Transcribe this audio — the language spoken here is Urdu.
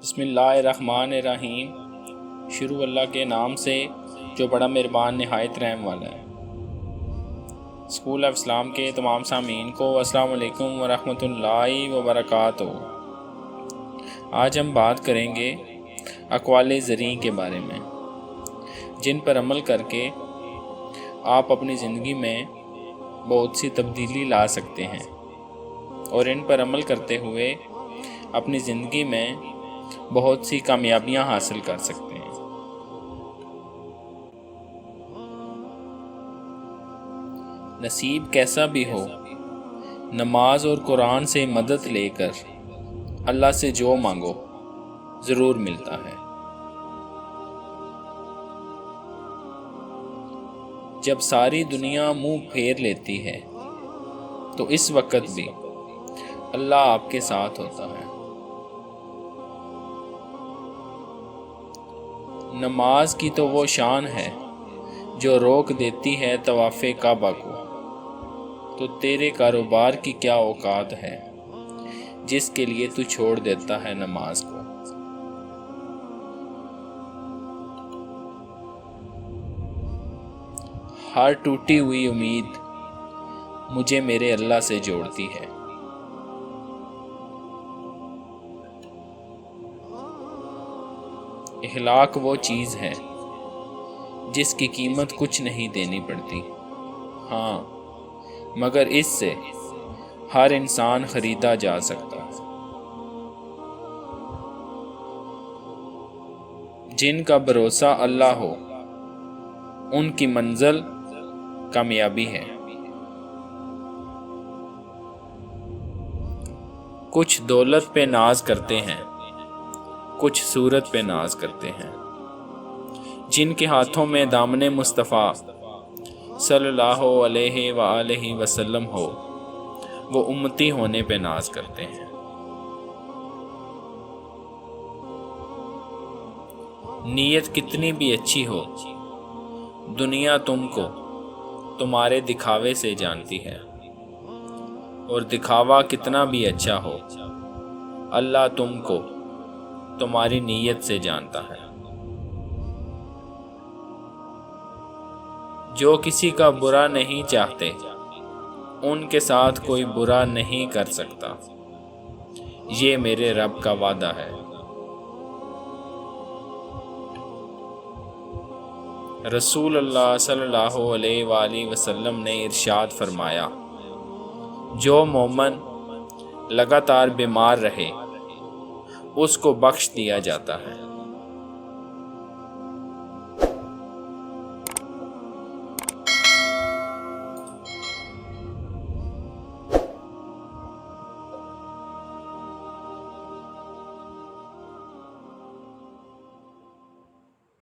بسم اللہ الرحمن الرحیم۔ شروع اللہ کے نام سے جو بڑا مہربان نہایت رحم والا ہے۔ اسکول آف اسلام کے تمام سامعین کو السلام علیکم ورحمۃ اللہ وبرکاتہ۔ آج ہم بات کریں گے اقوال زرعی کے بارے میں، جن پر عمل کر کے آپ اپنی زندگی میں بہت سی تبدیلی لا سکتے ہیں اور ان پر عمل کرتے ہوئے اپنی زندگی میں بہت سی کامیابیاں حاصل کر سکتے ہیں۔ نصیب کیسا بھی ہو، نماز اور قرآن سے مدد لے کر اللہ سے جو مانگو ضرور ملتا ہے۔ جب ساری دنیا منہ پھیر لیتی ہے تو اس وقت بھی اللہ آپ کے ساتھ ہوتا ہے۔ نماز کی تو وہ شان ہے جو روک دیتی ہے طواف کعبہ کو، تو تیرے کاروبار کی کیا اوقات ہے جس کے لیے تو چھوڑ دیتا ہے نماز کو۔ ہر ٹوٹی ہوئی امید مجھے میرے اللہ سے جوڑتی ہے۔ اخلاق وہ چیز ہے جس کی قیمت کچھ نہیں دینی پڑتی، ہاں مگر اس سے ہر انسان خریدا جا سکتا ہے۔ جن کا بھروسہ اللہ ہو ان کی منزل کامیابی ہے۔ کچھ دولت پہ ناز کرتے ہیں، کچھ صورت پہ ناز کرتے ہیں۔ جن کے ہاتھوں میں دامن مصطفیٰ صلی اللہ علیہ وآلہ وسلم ہو وہ امتی ہونے پہ ناز کرتے ہیں۔ نیت کتنی بھی اچھی ہو، دنیا تم کو تمہارے دکھاوے سے جانتی ہے، اور دکھاوا کتنا بھی اچھا ہو اللہ تم کو تمہاری نیت سے جانتا ہے۔ جو کسی کا برا نہیں چاہتے ان کے ساتھ کوئی برا نہیں کر سکتا، یہ میرے رب کا وعدہ ہے۔ رسول اللہ صلی اللہ علیہ وآلہ وسلم نے ارشاد فرمایا، جو مومن لگاتار بیمار رہے اس کو بخش دیا جاتا ہے۔